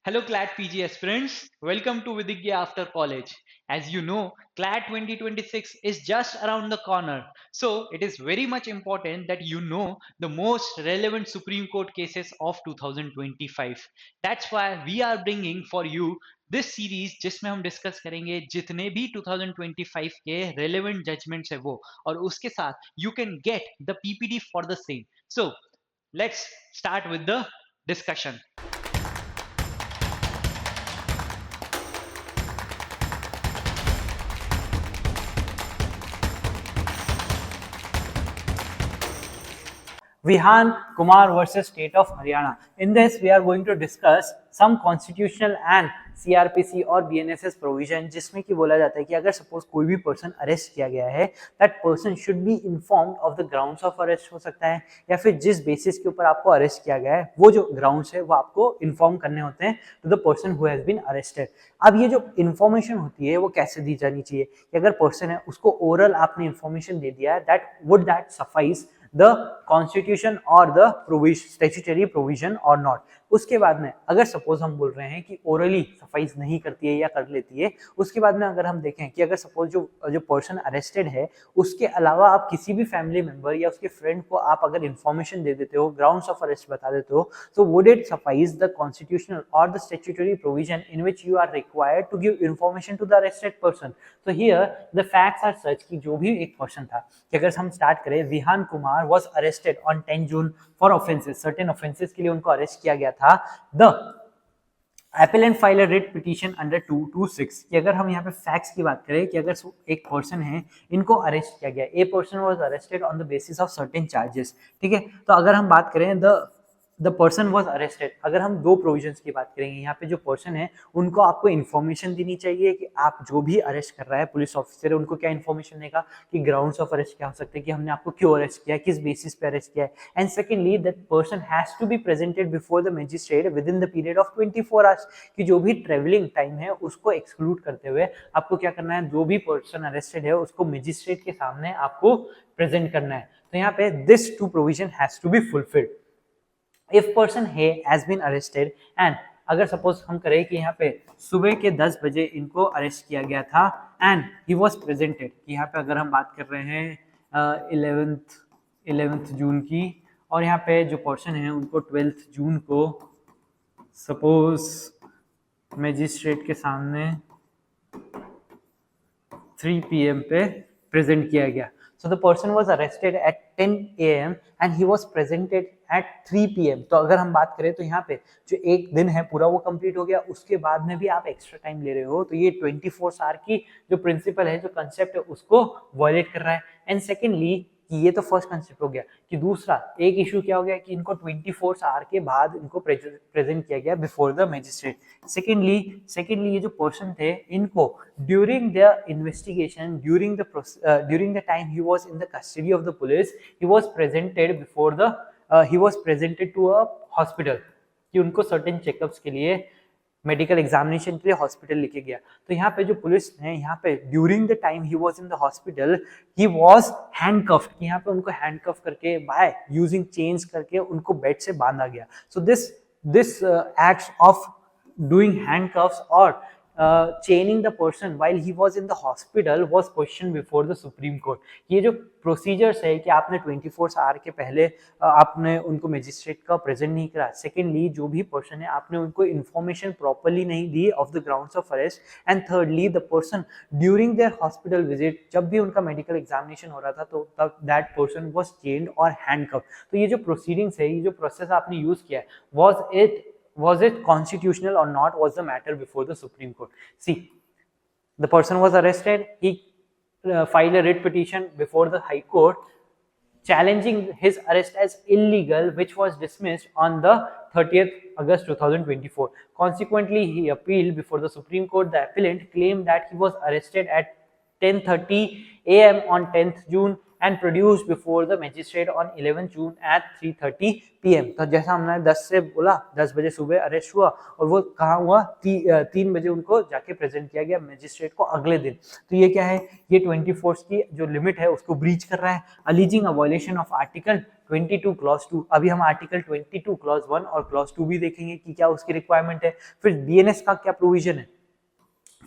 Hello, CLAT PG aspirants. Welcome to Vidigya After College. As you know, CLAT 2026 is just around the corner. So, it is very much important that you know the most relevant Supreme Court cases of 2025. That's why we are bringing for you this series जिसमें हम discuss करेंगे जितने भी 2025 के relevant judgments है वो और उसके साथ you can get the PPD for the same. So, let's start with the discussion. Vihan Kumar versus State of Haryana. In this, we are going to discuss some constitutional and CRPC और BNSS provision जिसमें कि बोला जाता है कि अगर suppose कोई भी पर्सन अरेस्ट किया गया है that person should be informed of the grounds of arrest हो सकता है या फिर जिस बेसिस के ऊपर आपको अरेस्ट किया गया है वो जो ग्राउंड्स है वो आपको इन्फॉर्म करने होते हैं to the person who has been arrested. अब ये जो इन्फॉर्मेशन होती है वो कैसे दी जानी चाहिए कि अगर पर्सन है उसको ओरल आपने इन्फॉर्मेशन दे दिया है that suffice the constitution or the statutory provision or not. उसके बाद में अगर सपोज हम बोल रहे हैं कि ओरली सफाइस नहीं करती है या कर लेती है, उसके बाद में अगर हम देखें कि अगर सपोज जो पर्सन अरेस्टेड है उसके अलावा आप किसी भी फैमिली मेंबर या उसके फ्रेंड को आप अगर इंफॉर्मेशन दे देते हो, ग्राउंड्स ऑफ अरेस्ट बता देते हो, so would it suffice the constitutional or the statutory provision in which you are required to give information to the arrested person? So here the facts are such कि जो भी एक person था कि अगर हम स्टार्ट करें, Vihaan Kumar was arrested on 10 June for offenses, certain offenses के लिए उनको अरेस्ट किया गया था. The appellant filed a writ petition under 226 कि अगर हम यहाँ पे फैक्ट्स की बात करें कि अगर एक पर्सन है इनको अरेस्ट किया गया, a person was arrested on the basis of certain charges. ठीक है, तो अगर हम बात करें द पर्सन वॉज अरेस्टेड, अगर हम दो प्रोविजंस की बात करेंगे, यहाँ पे जो पर्सन है उनको आपको इन्फॉर्मेशन देनी चाहिए कि आप जो भी अरेस्ट कर रहा है पुलिस ऑफिसर है उनको क्या इन्फॉर्मेशन देगा कि ग्राउंड्स ऑफ अरेस्ट क्या हो सकते हैं, कि हमने आपको क्यों अरेस्ट किया है, किस बेसिस पे अरेस्ट किया है. And secondly that person has to be presented before the magistrate within the period of 24 hours, कि जो भी ट्रेवलिंग टाइम है उसको एक्सक्लूड करते हुए आपको क्या करना है, जो भी पर्सन अरेस्टेड है उसको मजिस्ट्रेट के सामने आपको प्रेजेंट करना है. तो यहाँ पे this two provision has to be fulfilled. If person A has been arrested and अगर सपोज हम करें कि यहाँ पे सुबह के 10 बजे इनको अरेस्ट किया गया था एंड ही वॉज प्रेजेंटेड, कि यहाँ पे अगर हम बात कर रहे हैं 11th जून की, और यहाँ पे जो पर्सन है उनको 12th जून को सपोज मजिस्ट्रेट के सामने 3 PM पे प्रेजेंट किया गया. So the person was arrested at 10 AM and he was presented at 3 PM. तो अगर हम बात करें तो यहाँ पे जो एक दिन है पूरा वो कंप्लीट हो गया, उसके बाद में भी आप एक्स्ट्रा टाइम ले रहे हो, तो ये 24 आवर की जो प्रिंसिपल है, जो कंसेप्ट है, उसको वायलेट कर रहा है. एंड सेकेंडली कि ये तो फर्स्ट कंसेप्ट हो गया, कि दूसरा एक इशू क्या हो गया कि इनको 24 आवर के बाद इनको प्रेजेंट किया गया बिफोर द मजिस्ट्रेट. सेकेंडली ये जो पर्सन थे इनको during the investigation, during the time he was in the custody of the police, he was presented to a hospital, कि उनको सर्टेन चेकअप्स के लिए, मेडिकल एग्जामिनेशन के लिए हॉस्पिटल लेके गया. तो यहाँ पे जो पुलिस है, यहाँ पे during the time he was in the hospital he was handcuffed, कि यहाँ पे उनको हैंडकफ करके बाय यूजिंग चेन्स करके उनको बेड से बांधा गया. So this acts of doing handcuffs or chaining the person while he was in the hospital was questioned before the Supreme Court. ये जो प्रोसीजर्स है कि आपने 24 आवर के पहले आपने उनको मजिस्ट्रेट का प्रेजेंट नहीं करा, सेकेंडली जो भी पर्सन है आपने उनको इन्फॉर्मेशन प्रॉपरली नहीं दी of the grounds of arrest, and thirdly the person during their hospital visit, जब भी उनका मेडिकल एग्जामिनेशन हो रहा था तो तब दैट पर्सन वाज चेन्ड और हैंडकफ. तो ये जो प्रोसीडिंग्स है, ये जो प्रोसेस आपने यूज किया है, was it constitutional or not, was the matter before the Supreme Court. See, the person was arrested, he filed a writ petition before the High Court challenging his arrest as illegal, which was dismissed on the 30th August 2024. Consequently, he appealed before the Supreme Court. The appellant claimed that he was arrested at 10:30 AM on 10th June and produced before the magistrate on 11th June at 3:30 PM. तो जैसा हमने 10 से बोला, 10 बजे सुबह arrest हुआ और वो कहाँ हुआ, 3 बजे उनको जाके प्रेजेंट किया गया मजिस्ट्रेट को अगले दिन. तो ये क्या है, ये 24 की जो लिमिट है उसको ब्रीच कर रहा है, alleging a violation of article 22 clause 2, अभी हम आर्टिकल 22 क्लॉज 1 और क्लॉज 2 भी देखेंगे कि क्या उसकी रिक्वायरमेंट है। फिर बीएनएस का क्या प्रोविजन है,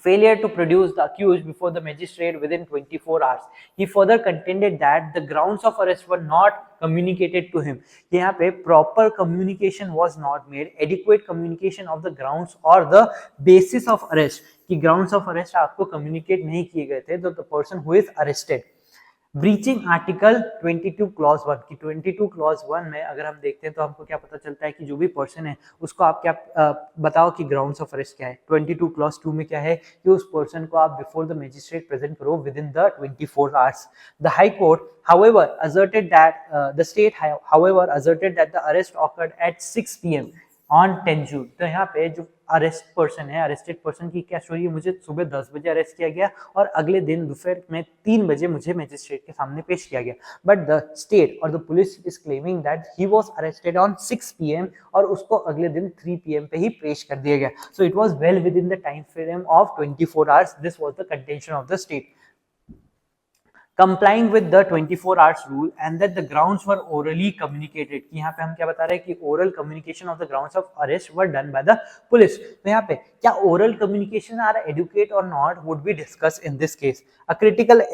failure to produce the accused before the magistrate within 24 hours. He further contended that the grounds of arrest were not communicated to him. यहाँ पे proper communication was not made, adequate communication of the grounds or the basis of arrest, कि grounds of arrest आपको communicate नहीं किए गए थे, तो the person who is arrested. Breaching article 22 clause 1 की 22 क्लॉज 1 में अगर हम देखते हैं तो हमको क्या पता चलता है कि जो भी पर्सन है उसको आप क्या बताओ कि ग्राउंड्स ऑफ अरेस्ट क्या है। 22 क्लॉज 2 में क्या है कि उस पर्सन को आप बिफोर द मजिस्ट्रेट प्रेजेंट करो with in the 24 hours. The high court however asserted that the state however asserted that the arrest occurred at 6 p.m. on 10 June। तो यहाँ पे जो अरेस्ट पर्सन है, अरेस्टेड पर्सन की क्या स्टोरी है, मुझे सुबह 10 बजे अरेस्ट किया गया और अगले दिन दोपहर में 3 बजे मुझे मजिस्ट्रेट के सामने पेश किया गया, बट द स्टेट और the police is claiming that he was arrested on 6 PM और उसको अगले दिन 3 पीएम पे ही पेश कर दिया गया। So it was well with in the time frame of 24 hours. This was the contention of the state complying with the 24 hours rule and that the grounds were orally communicated। कि यहाँ पे हम क्या बता रहे हैं कि oral communication of the grounds of arrest were done by the police। तो यहाँ पे क्या oral communication are adequate or not would be discussed in this case। A critical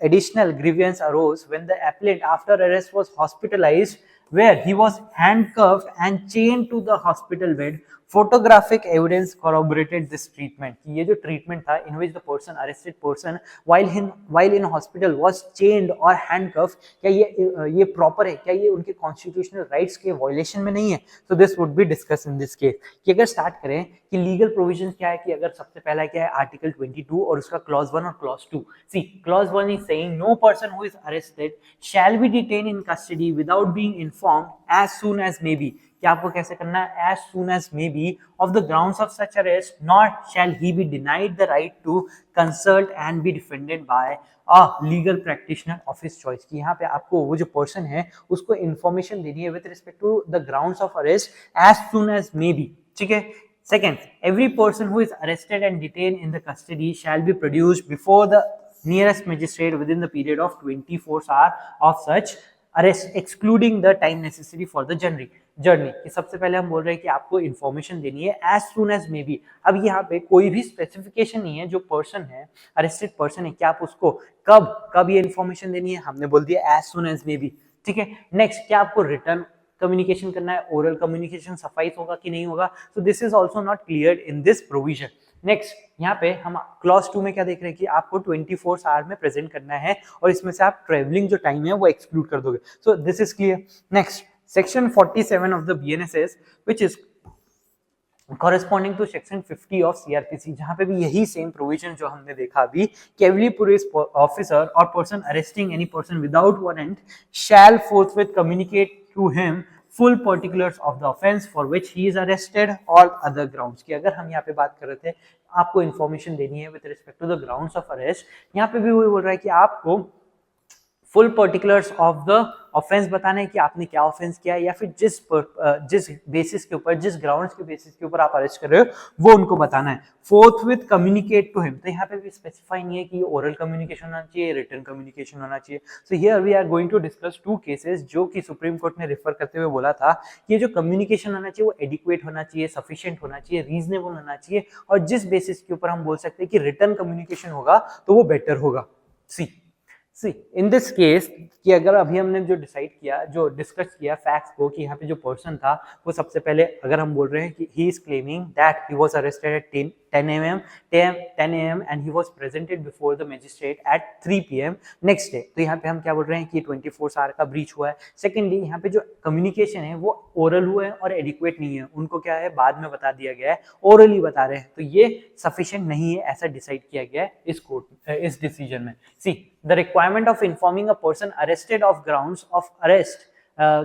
additional grievance arose when the appellant after arrest was hospitalized where he was handcuffed and chained to the hospital bed। photographic evidence corroborated this treatment। ये जो treatment था in which the person arrested person while in hospital was chained or handcuffed, क्या ये proper है, क्या ये उनके constitutional rights के violation में नहीं है। so this would be discussed in this case। कि अगर start करें कि legal provisions क्या है, कि अगर सबसे पहला क्या है article 22 और उसका clause 1 और clause 2। see clause 1 is saying no person who is arrested shall be detained in custody without being informed as soon as may be। कि आपको कैसे करना है, as soon as may be of the grounds of such arrest, not shall he be denied the right to consult and be defended by a legal practitioner of his choice। कि यहाँ पे आपको वो जो पर्सन है उसको information देनी है with respect to the grounds of arrest as soon as may be। ठीक है। Second, every person who is arrested and detained in the custody shall be produced before the nearest magistrate within the period of 24 hours of such arrest excluding the time necessary for the journey। कि सबसे पहले हम बोल रहे हैं कि आपको information देनी है as soon as may be। अब यहाँ पे कोई भी स्पेसिफिकेशन नहीं है, जो पर्सन है अरेस्टेड पर्सन है, क्या आप उसको कब ये इन्फॉर्मेशन देनी है, हमने बोल दिया as soon as may be। ठीक है। नेक्स्ट, क्या आपको रिटर्न कम्युनिकेशन करना है, ओरल कम्युनिकेशन सफाइस होगा कि नहीं होगा। So this is also not clear in this provision. Next, यहाँ पे हम क्लॉज 2 में क्या देख रहे हैं कि आपको 24 आवर में प्रेजेंट करना है और इसमें से आप ट्रेवलिंग जो टाइम है वो एक्सक्लूड कर दोगे। So this is clear. Next, section 47 of the BNSS which is corresponding to section 50 of CRPC, जहां पे भी यही सेम प्रोविजन जो हमने देखा अभी कि every police officer or person arresting any person without warrant shall forthwith communicate to him full particulars of the offense for which he is arrested or other grounds। कि अगर हम यहाँ पे बात कर रहे थे आपको इन्फॉर्मेशन देनी है with respect to the grounds of arrest, यहाँ पे भी वही बोल रहा है कि आपको full particulars of the offence बताना है कि आपने क्या ऑफेंस किया है, या फिर जिस बेसिस के ऊपर, जिस ग्राउंड्स के बेसिस के ऊपर आप अरेस्ट कर रहे हो वो उनको बताना है। Fourth with communicate to him, तो यहाँ पे भी स्पेसिफाई नहीं है कि ओरल कम्युनिकेशन होना चाहिए, रिटन कम्युनिकेशन होना चाहिए। So here we are going to discuss 2 cases जो कि सुप्रीम कोर्ट ने रेफर करते हुए बोला था कि ये जो कम्युनिकेशन होना चाहिए वो एडिक्वेट होना चाहिए, सफिशिएंट होना चाहिए, रीजनेबल होना चाहिए, और जिस बेसिस के ऊपर हम बोल सकते हैं कि रिटन कम्युनिकेशन होगा तो वो बेटर होगा। सी इन दिस केस, कि अगर अभी हमने जो डिसाइड किया, जो डिस्कस किया फैक्ट्स को, कि यहाँ पे जो पर्सन था वो सबसे पहले अगर हम बोल रहे हैं कि he is claiming that he was arrested eight 10 a.m. and he was presented before the magistrate at 3 p.m. next day। तो यहाँ पे हम क्या बोल रहे हैं कि 24 आवर का ब्रीच हुआ है। सेकेंडली, यहाँ पे जो कम्युनिकेशन है वो ओरल हुआ है और एडिक्वेट नहीं है, उनको क्या है बाद में बता दिया गया है, ओरली बता रहे हैं, तो ये सफिशिएंट नहीं है, ऐसा डिसाइड किया गया है इस कोर्ट इस डिसीजन में। See the requirement of informing a person arrested of grounds of arrest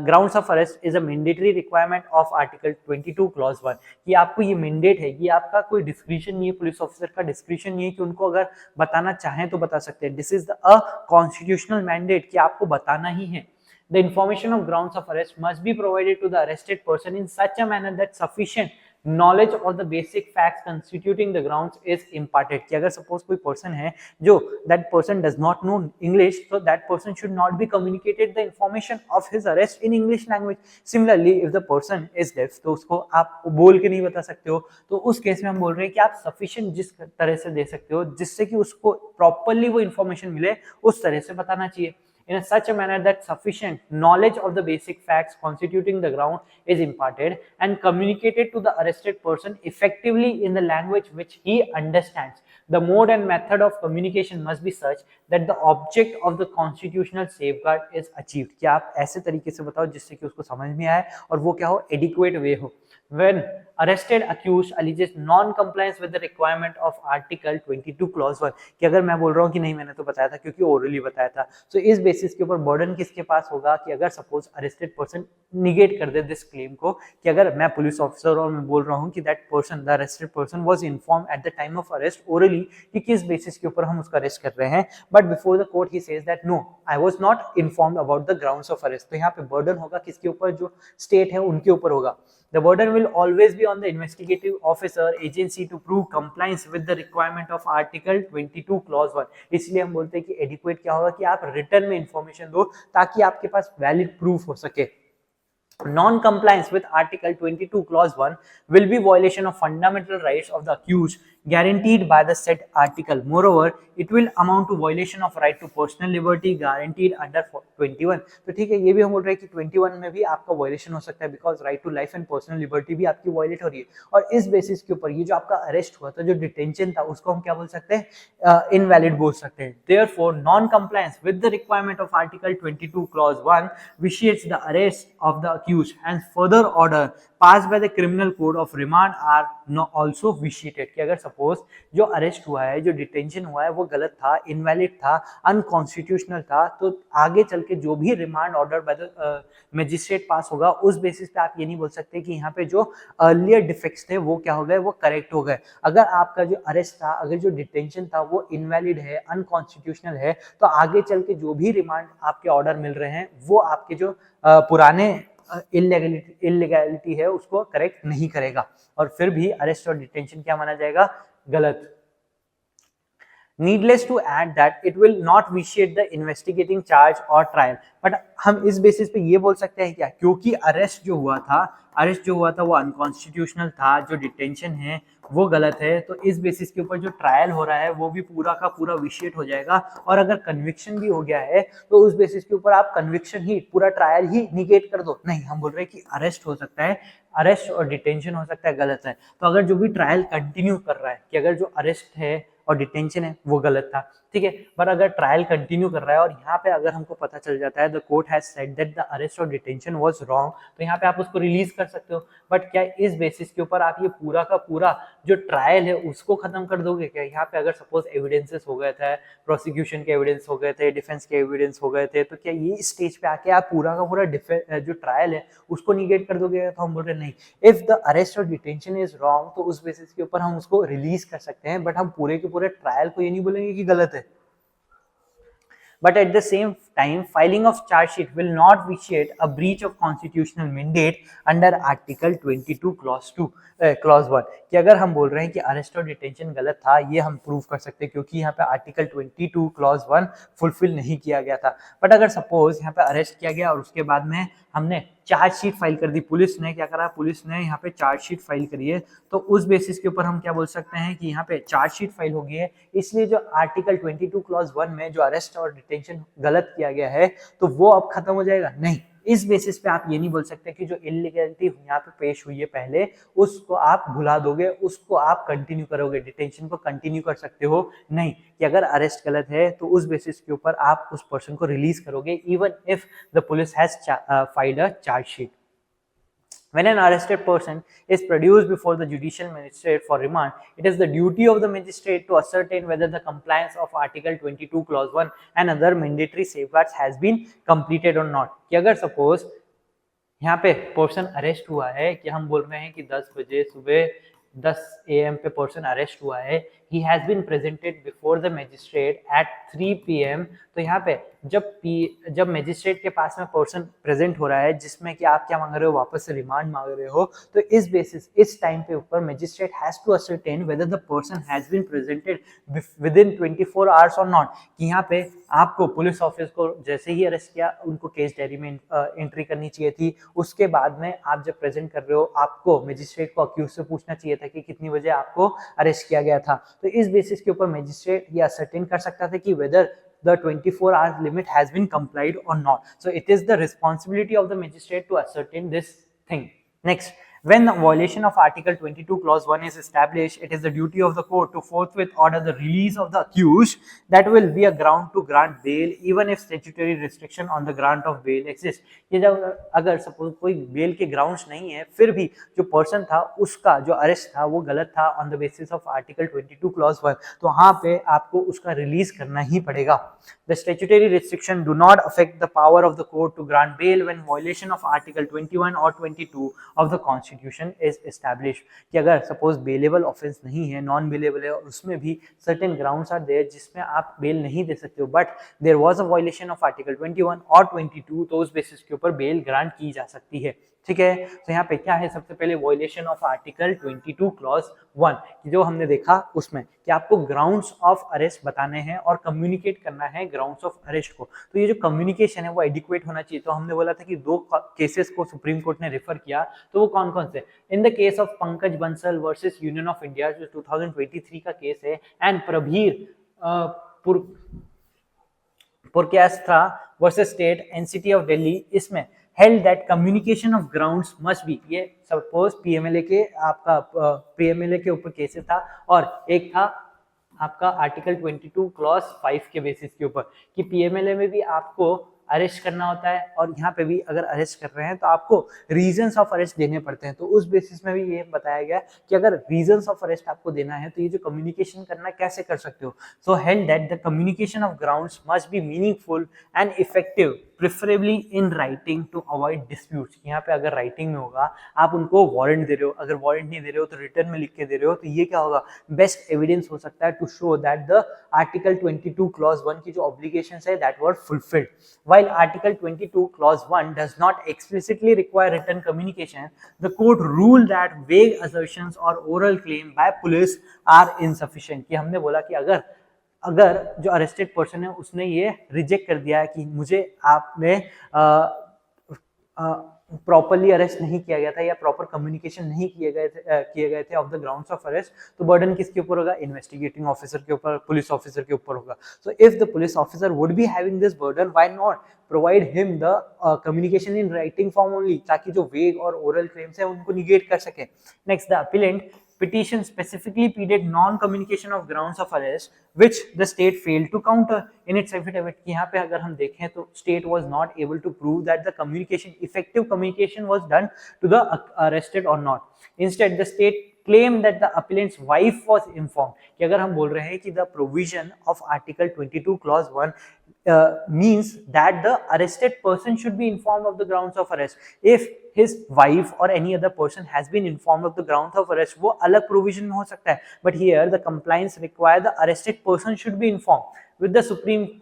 grounds of arrest is a mandatory requirement of article 22 clause 1। कि आपको ये मैंडेट है, ये आपका कोई डिस्क्रिप्शन नहीं है, पुलिस ऑफिसर का डिस्क्रिप्शन नहीं है कि उनको अगर बताना चाहें तो बता सकते हैं। This is a constitutional mandate कि आपको बताना ही है। The information of grounds of arrest must be provided to the arrested person in such a manner that sufficient knowledge of the basic facts constituting the grounds is imparted, कि अगर suppose कोई person है जो that person does not know English, so that person should not be communicated the information of his arrest in English language. Similarly, if the person is deaf, तो उसको आप बोल के नहीं बता सकते हो, तो उस केस में हम बोल रहे हैं कि आप sufficient जिस तरह से दे सकते हो जिससे कि उसको properly वो information मिले, उस तरह से बताना चाहिए in such a manner that sufficient knowledge of the basic facts constituting the ground is imparted and communicated to the arrested person effectively in the language which he understands. The mode and method of communication must be such that the object of the constitutional safeguard is achieved. कि आप ऐसे तरीके से बताओ जिससे कि उसको समझ में आए और वो क्या हो, adequate way हो. When arrested accused alleges non-compliance with the requirement of Article 22 Clause 1, कि अगर मैं बोल रहा हूँ कि नहीं मैंने तो बताया था क्योंकि ओरली बताया था, so इस बेसिस के ऊपर बर्डन किसके पास होगा कि अगर सपोज अरेस्टेड पर्सन निगेट कर दे दिस क्लेम को, कि अगर मैं पुलिस ऑफिसर और मैं बोल रहा हूँ कि that person the arrested person was inform at the time of arrest orally कि किस बेसिस के ऊपर हम उसका अरेस्ट कर रहे हैं, but before the court he says that no I was not informed about the grounds of arrest, तो यहाँ पे बर्डन होगा किसके ऊपर, जो स्टेट है उनके ऊपर होगा. The burden will always be on the investigative officer agency to prove compliance with the requirement of Article 22 Clause 1. इसलिए हम बोलते हैं कि adequate क्या होगा कि आप रिटर्न में इंफॉर्मेशन दो ताकि आपके पास वैलिड प्रूफ हो सके. Non-compliance with Article 22 Clause 1 will be violation of fundamental rights of the accused guaranteed by the said article. Moreover, it will amount to violation of right to personal liberty guaranteed under 21. तो ठीक है, ये भी हम बोल रहे हैं कि 21 में भी आपका वायलेशन हो सकता है because right to life and personal liberty भी आपकी वायलेट हो रही है. और इस बेसिस के ऊपर ये जो आपका अरेस्ट हुआ था, जो डिटेंशन था, उसको हम क्या बोल सकते हैं, इनवैलिड बोल सकते हैं. Therefore, non-compliance with the requirement of Article 22 Clause 1 vitiates the arrest of the accused and further order passed by the criminal code of remand are also vitiated. कि अगर सपोज जो अरेस्ट हुआ है, जो डिटेंशन हुआ है, वो गलत था, इनवैलिड था, अनकॉन्स्टिट्यूशनल था, तो आगे चल के जो भी remand order by the magistrate pass होगा उस बेसिस पे आप ये नहीं बोल सकते कि यहाँ पे जो अर्लियर डिफेक्ट्स थे वो क्या हो गए, वो करेक्ट हो गए. अगर आपका जो अरेस्ट था, अगर जो डिटेंशन था वो इनवैलिड है, अनकॉन्स्टिट्यूशनल है, तो आगे चल के जो भी रिमांड आपके ऑर्डर मिल रहे हैं वो आपके जो पुराने इलीगैलिटी है उसको करेक्ट नहीं करेगा और फिर भी अरेस्ट और डिटेंशन क्या माना जाएगा, गलत. Needless to add that it will not vitiate the investigating charge or trial. But हम इस बेसिस पे ये बोल सकते हैं क्या, क्योंकि अरेस्ट जो हुआ था वो अनकॉन्स्टिट्यूशनल था, जो डिटेंशन है वो गलत है, तो इस बेसिस के ऊपर जो ट्रायल हो रहा है वो भी पूरा का पूरा विशिएट हो जाएगा. और अगर कन्विक्शन भी हो गया है तो उस बेसिस के ऊपर आप कन्विक्शन ही, पूरा ट्रायल ही निगेट कर दो. नहीं, हम बोल रहे हैं कि अरेस्ट हो सकता है, अरेस्ट और डिटेंशन हो सकता है, गलत है. तो अगर जो भी ट्रायल कंटिन्यू कर रहा है, कि अगर जो अरेस्ट है और डिटेंशन है वो गलत था, ठीक है, पर अगर ट्रायल कंटिन्यू कर रहा है और यहाँ पे अगर हमको पता चल जाता है the court has said that the arrest और डिटेंशन वाज रॉन्ग, तो यहाँ पे आप उसको रिलीज कर सकते हो. बट क्या इस बेसिस के ऊपर आप ये पूरा का पूरा जो ट्रायल है उसको खत्म कर दोगे क्या? यहाँ पे अगर सपोज एविडेंसेस हो गए थे, प्रोसिक्यूशन के एविडेंस हो गए थे, डिफेंस के एविडेंस हो गए थे, तो क्या ये स्टेज पे आके आप पूरा का पूरा जो ट्रायल है उसको निगेट कर दोगे? तो हम बोल रहे नहीं, इफ द अरेस्ट और डिटेंशन इज रॉन्ग तो उस बेसिस के ऊपर हम उसको रिलीज कर सकते हैं, बट हम पूरे के पूरे ट्रायल को ये नहीं बोलेंगे कि गलत है. But at the same time, filing of charge sheet will not vitiate a breach of constitutional mandate under Article 22 Clause 1. कि अगर हम बोल रहे हैं कि अरेस्ट और डिटेंशन गलत था, ये हम प्रूव कर सकते हैं क्योंकि यहाँ पे आर्टिकल 22 Clause 1 फुलफिल नहीं किया गया था. बट अगर सपोज यहाँ पे अरेस्ट किया गया और उसके बाद में हमने चार्ज शीट फाइल कर दी, पुलिस ने क्या करा, पुलिस ने यहाँ पे चार्ज शीट फाइल करी है, तो उस बेसिस के ऊपर हम क्या बोल सकते हैं कि यहाँ पे चार्ज शीट फाइल हो गई है, इसलिए जो आर्टिकल 22 Clause 1 में जो अरेस्ट और डिटेंशन गलत किया गया है तो वो अब खत्म हो जाएगा. नहीं, इस बेसिस पे आप ये नहीं बोल सकते कि जो इलीगैलिटी यहाँ पे पेश हुई है पहले उसको आप भुला दोगे, उसको आप कंटिन्यू करोगे, डिटेंशन को कंटिन्यू कर सकते हो. नहीं, कि अगर अरेस्ट गलत है तो उस बेसिस के ऊपर आप उस पर्सन को रिलीज करोगे even if the police has filed a charge sheet. When an arrested person is produced before the judicial magistrate for remand, it is the duty of the magistrate to ascertain whether the compliance of Article 22 Clause 1 and other mandatory safeguards has been completed or not. कि अगर suppose यहाँ पे person arrest हुआ है, कि हम बोल रहे हैं कि 10 बजे सुबह 10 AM पे पर्सन अरेस्ट हुआ है, he has been presented before the magistrate at 3 PM। तो यहाँ पे जब मजिस्ट्रेट के पास में पर्सन प्रेजेंट हो रहा है जिसमें कि आप क्या मांग रहे हो, वापस से रिमांड मांग रहे हो, तो इस बेसिस इस टाइम पे ऊपर magistrate has to ascertain whether the person has been presented within 24 hours और नॉट। कि यहाँ पे आपको पुलिस ऑफिस को जैसे ही अरेस्ट किया उनको केस डायरी में एंट्री करनी चाहिए थी। उसके बाद में आप जब प्रेजेंट कर रहे हो आपको मजिस्ट्रेट को अक्यूज से पूछना चाहिए था कि कितनी बजे आपको अरेस्ट किया गया था। तो इस बेसिस के ऊपर मजिस्ट्रेट ये असरटेन कर सकता था कि weather the 24 hours limit has been complied or not. So it is the responsibility of the magistrate to ascertain this thing. Next, when the violation of Article 22 Clause 1 is established, it is the duty of the court to forthwith order the release of the accused. That will be a ground to grant bail even if statutory restriction on the grant of bail exists. ये जब अगर suppose कोई bell के grounds नहीं है फिर भी जो पर्सन था उसका जो अरेस्ट था वो गलत था on the basis of article 22 clause 1, तो वहाँ पे आपको उसका रिलीज करना ही पड़ेगा। The statutory restriction do not affect the power of the court to grant bail when violation of Article 21 or 22 of the Constitution is established। कि अगर suppose bailable offence नहीं है, नॉन बेलेबल है, उसमें भी सर्टेन ग्राउंड्स आर देयर जिसमें आप bell नहीं दे सकते हो, but there was a violation of article 21 और 22, तो उस बेसिस के ऊपर बेल ग्रांट की जा सकती है। ठीक है, तो यहाँ पे क्या है, सबसे पहले वायलेशन ऑफ आर्टिकल 22 क्लॉज 1 जो हमने देखा उसमें कि आपको ग्राउंड्स ऑफ अरेस्ट बताने हैं और कम्युनिकेट करना है ग्राउंड्स ऑफ अरेस्ट को। तो ये जो कम्युनिकेशन है वो एडिक्वेट होना चाहिए। तो हमने बोला था कि 2 केसेस को सुप्रीम कोर्ट ने रेफर किया, तो वो कौन कौन से, in the case of Pankaj Bansal versus union of India जो 2023 का केस है, and Prabir Purkayastha versus state NCT of Delhi, इसमें held that communication of grounds must be, ये सपोज पीएमएलए के आपका पीएमएलए के ऊपर केसेस था, और एक था आपका आर्टिकल 22 क्लॉज 5 के बेसिस के ऊपर कि पीएमएलए में भी आपको अरेस्ट करना होता है और यहाँ पे भी अगर अरेस्ट कर रहे हैं तो आपको रीजंस ऑफ अरेस्ट देने पड़ते हैं। तो उस बेसिस में भी ये बताया गया कि अगर रीजंस ऑफ अरेस्ट आपको देना है तो ये जो कम्युनिकेशन करना कैसे कर सकते हो। So held that the communication of grounds must be meaningful and effective preferably in writing to avoid disputes. यहाँ पे अगर राइटिंग में होगा, आप उनको वारंट दे रहे हो, अगर वारंट नहीं दे रहे हो तो रिटर्न में लिख के दे रहे हो, तो ये क्या होगा, बेस्ट एविडेंस हो सकता है to show that the article 22 clause 1 की जो ऑब्लिगेशंस है that were fulfilled. While Article 22 Clause 1 does not explicitly require written communication, the court ruled that vague assertions or oral claim by police are insufficient। कि हमने बोला कि अगर जो arrested person है उसने ये रिजेक्ट कर दिया है कि मुझे आपने प्रॉपरली अरेस्ट नहीं किया गया था या प्रॉपर कम्युनिकेशन नहीं किए गए थे of the grounds of arrest, तो बर्डन किसके ऊपर होगा, इन्वेस्टिगेटिंग ऑफिसर के ऊपर, पुलिस ऑफिसर के ऊपर होगा। So if the police officer would be having this burden, why not provide him the communication in writing form only, ताकि जो वेग और ओरल क्लेम्स है उनको निगेट कर सके। Next, the appellate petition specifically pleaded non-communication of grounds of arrest which the state failed to counter in its affidavit। यहाँ पे अगर हम देखें तो state was not able to prove that the effective communication was done to the arrested or not। Instead the state claimed that the appellant's wife was informed। कि अगर हम बोल रहे हैं कि the provision of article 22 clause 1 means that the arrested person should be informed of the grounds of arrest if his wife or any other person has been informed of the grounds of arrest, वो अलग provision में हो सकता है, but here the compliance require the arrested person should be informed with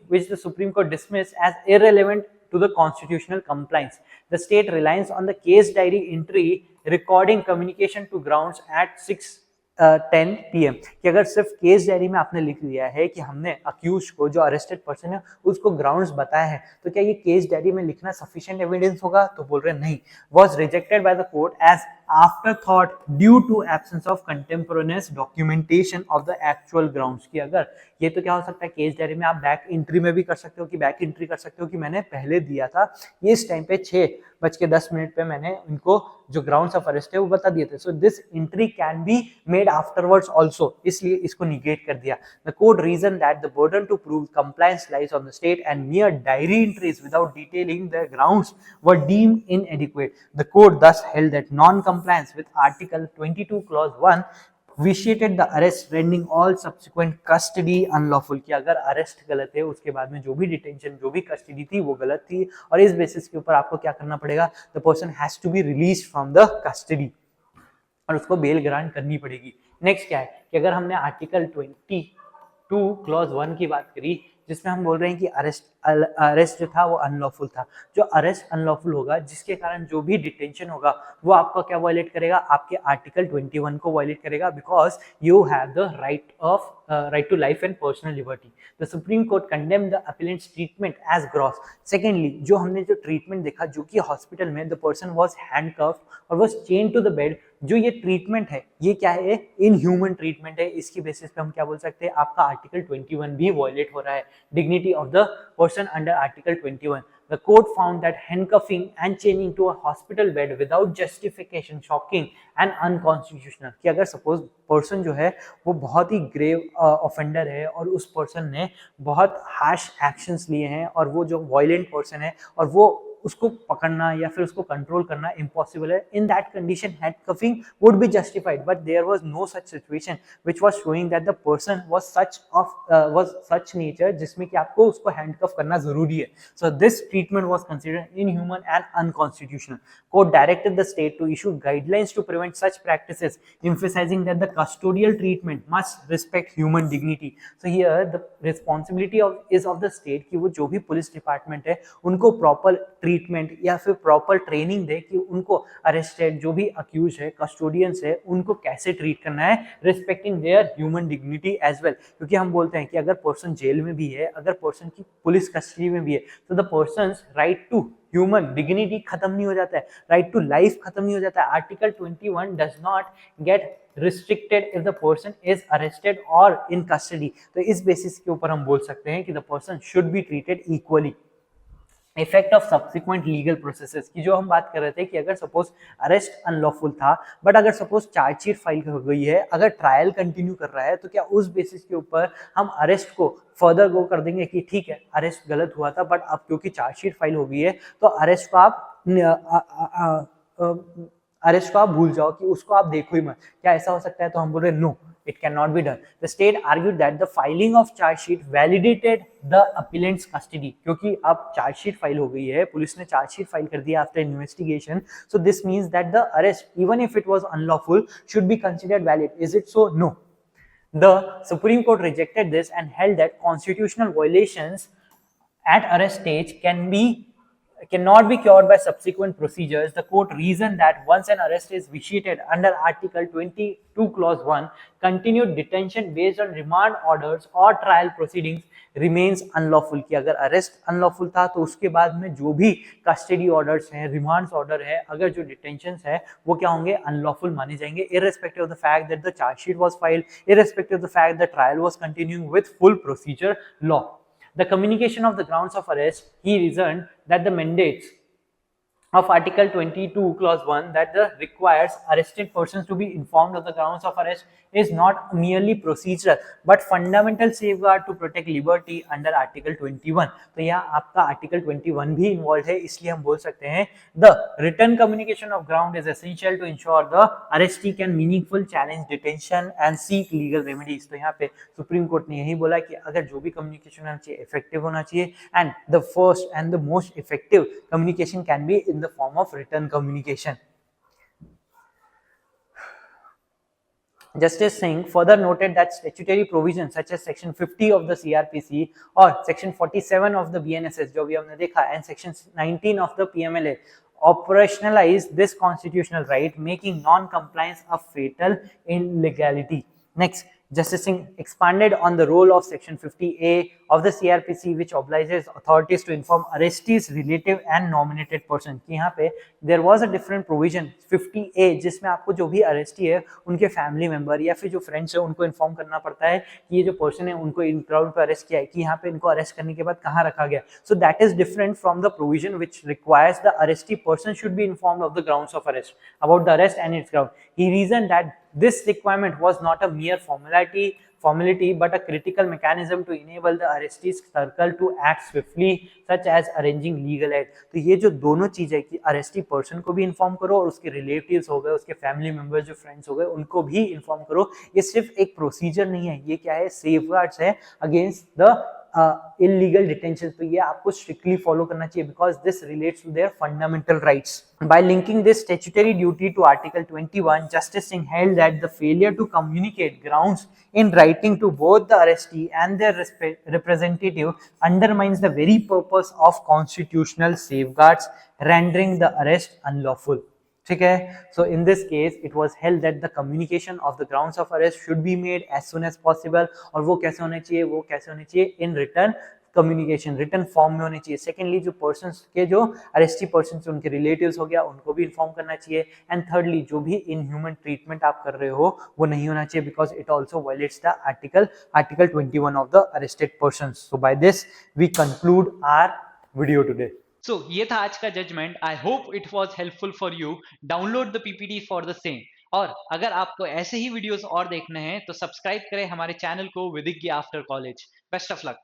which the Supreme Court dismissed as irrelevant to the constitutional compliance। The state relies on the case diary entry recording communication to grounds at 6:10 PM कि अगर सिर्फ case diary में आपने लिख दिया है कि हमने अक्यूज को, जो अरेस्टेड पर्सन है, उसको ग्राउंड्स बताया है, तो क्या ये केस डायरी में लिखना सफिशिएंट एविडेंस होगा, तो बोल रहे नहीं, was rejected by the court as afterthought due to absence of contemporaneous documentation of the actual grounds। कि अगर ये तो क्या हो सकता है, केस डायरी में आप बैक एंट्री में भी कर सकते हो कि बैक एंट्री कर सकते हो कि मैंने पहले दिया था, ये इस टाइम पे 6:10 पे मैंने इनको जो ग्राउंड्स ऑफ अरेस्ट है वो बता दिए थे। So this entry can be made afterwards also, इसलिए इसको निगेट कर दिया। The court reason that the burden to prove compliance lies on the state and mere diary entries without detailing the grounds were deemed inadequate। The court thus held that non-compliance with Article 22 Clause 1 vitiated the arrest, rendering all subsequent custody unlawful। कि अगर arrest गलत है उसके बाद में जो भी detention, जो भी कस्टडी थी वो गलत थी, और इस बेसिस के ऊपर आपको क्या करना पड़ेगा, the person has to be released from the custody. और उसको बेल ग्रांट करनी पड़ेगी। नेक्स्ट क्या है कि अगर हमने आर्टिकल 22 क्लॉज 1 की बात करी, जिसमें हम बोल रहे हैं कि अरेस्ट जो था वो अनलॉफुल था। जो अरेस्ट अनलॉफुल होगा, जिसके कारण जो भी डिटेंशन होगा, वो आपका क्या वायलेट करेगा, आपके आर्टिकल 21 को वायलेट करेगा, because you have the right to life and personal liberty. The Supreme Court condemned the appellant's treatment as gross. Secondly, जो हमने जो ट्रीटमेंट देखा, जो कि हॉस्पिटल में the person was handcuffed और was chained to the bed, जो ये ट्रीटमेंट है ये क्या है, इनह्यूमन ट्रीटमेंट है। इसकी बेसिस पे हम क्या बोल सकते हैं, आपका आर्टिकल 21 भी वायलेट हो रहा है, dignity of the person under article 21। The court found that handcuffing and chaining to a hospital bed without justification shocking and unconstitutional। कि अगर सपोज पर्सन जो है वो बहुत ही ग्रेव ऑफेंडर है और उस पर्सन ने बहुत हार्श एक्शंस लिए हैं और वो जो वायलेंट पर्सन है और वो उसको पकड़ना या फिर उसको कंट्रोल करना इम्पॉसिबल है, in that condition handcuffing would be justified, but there was no such situation which was showing that the person was such nature जिसमें कि आपको उसको हैंडकफ करना जरूरी है। So this treatment was considered inhuman and unconstitutional. Court directed the state to issue guidelines to prevent such practices, emphasizing that the custodial treatment must respect human dignity. So here the responsibility is of the state कि वो जो भी police department है उनको proper treatment या फिर proper training दे कि उनको अरेस्टेड जो भी अक्यूज है, कस्टोडियंस है, उनको कैसे ट्रीट करना है, respecting their human dignity as well. क्योंकि हम बोलते हैं कि अगर पर्सन जेल में भी है, अगर पर्सन की पुलिस कस्टडी में भी है, तो the person's right to human dignity खत्म नहीं हो जाता है, राइट टू लाइफ खत्म नहीं हो जाता है। Article 21 does not gate restricted if the person is arrested or in custody। तो इस बेसिस के ऊपर हम बोल सकते हैं कि the person should be treated equally। Effect of subsequent legal processes की जो हम बात कर रहे थे कि अगर सपोज अरेस्ट अनलॉफुल था, बट अगर सपोज चार्जशीट फाइल हो गई है, अगर ट्रायल कंटिन्यू कर रहा है, तो क्या उस बेसिस के ऊपर हम अरेस्ट को फर्दर गो कर देंगे कि ठीक है अरेस्ट गलत हुआ था, बट अब क्योंकि चार्जशीट फाइल हो गई है तो अरेस्ट को आप भूल जाओ, कि उसको आप देखो ही मत, क्या ऐसा हो सकता है? तो हम बोल रहे no, it cannot be done। The state argued that the filing of charge sheet validated the appellant's custody। क्योंकि अब चार्ज शीट फाइल हो गई है, पुलिस ने चार्ज शीट फाइल कर दिया after investigation, so this means that the arrest, even if it was unlawful, should be considered valid। Is it so? No। The Supreme Court rejected this and held that constitutional violations at arrest stage cannot be cured by subsequent procedures. The court reasoned that once an arrest is vitiated under Article 22 Clause 1, continued detention based on remand orders or trial proceedings remains unlawful। कि अगर arrest unlawful था तो उसके बाद में जो भी custody orders हैं, रिमांड्स ऑर्डर है, अगर जो डिटेंशंस है वो क्या होंगे, अनलॉफुल माने जाएंगे, irrespective of the fact that the charge sheet was filed, irrespective of the fact that trial was continuing with full procedure law। The communication of the grounds of arrest, he reasoned that the mandates of Article 22 Clause 1 that requires arrested persons to be informed of the grounds of arrest is not merely procedural but fundamental safeguard to protect liberty under Article 21। तो यहाँ आपका Article 21 भी involved है, इसलिए हम बोल सकते हैं the written communication of ground is essential to ensure the arrestee can meaningful challenge detention and seek legal remedies। तो यहाँ पे सुप्रीम कोर्ट ने यही बोला कि अगर जो भी कम्युनिकेशन होना चाहिए इफेक्टिव होना चाहिए, and the first and the most effective communication can be in the form of written communication। Justice Singh further noted that statutory provisions such as Section 50 of the CRPC or Section 47 of the BNSS जो भी हमने देखा and Section 19 of the PMLA operationalize this constitutional right, making non-compliance a fatal illegality। Next, Justice Singh expanded on the role of Section 50A of the CRPC, which obliges authorities to inform arrestees, relative and nominated person। कि यहाँ पे there was a different provision 50A जिसमें आपको जो भी arrested है उनके family member या फिर जो फ्रेंड्स है उनको इन्फॉर्म करना पड़ता है कि ये जो पर्सन है उनको इन क्राउड पे अरेस्ट किया है, कि यहाँ पे इनको अरेस्ट करने के बाद कहाँ रखा गया। So that is different from the provision which requires the arrestee person should be informed of the grounds of arrest, about the arrest and its ground। He reasoned that this requirement was not a mere formality but a critical mechanism to enable the arrestee's circle to act swiftly, such as arranging legal aid। तो ये जो दोनों चीज है कि arrested person को भी inform करो और उसके रिलेटिव्स हो गए, उसके फैमिली मेंबर्स जो फ्रेंड्स हो गए उनको भी इन्फॉर्म करो, ये सिर्फ एक प्रोसीजर नहीं है, ये क्या है, सेफगार्ड्स है अगेंस्ट द इलीगल डिटेंशन, तो ये आपको स्ट्रिक्टली फॉलो करना चाहिए because this relates to their fundamental rights. By linking this statutory duty to Article 21, Justice Singh held that the failure to communicate grounds in writing to both the arrestee and their representative undermines the very purpose of constitutional safeguards, rendering the arrest unlawful. ठीक है. So in this case it was held that the communication of the grounds of arrest should be made as soon as possible. और वो कैसे होने चाहिए, वो कैसे होने चाहिए, in written communication, return form में होनी चाहिए. सेकेंडली, जो पर्सन के जो अरेस्टी पर्सन उनके रिलेटिव्स हो गया, उनको भी इन्फॉर्म करना चाहिए. एंड थर्डली, जो भी इनह्यूमन ट्रीटमेंट आप कर रहे हो वो नहीं होना चाहिए because it also violates the article 21 of the arrested person. So by this we conclude our video today. So ये था आज का जजमेंट. I hope it was helpful for you. Download the PPT for the same. और अगर आपको ऐसे ही videos और देखने हैं तो सब्सक्राइब करें हमारे चैनल को विदिज्ञ after college. Best of luck.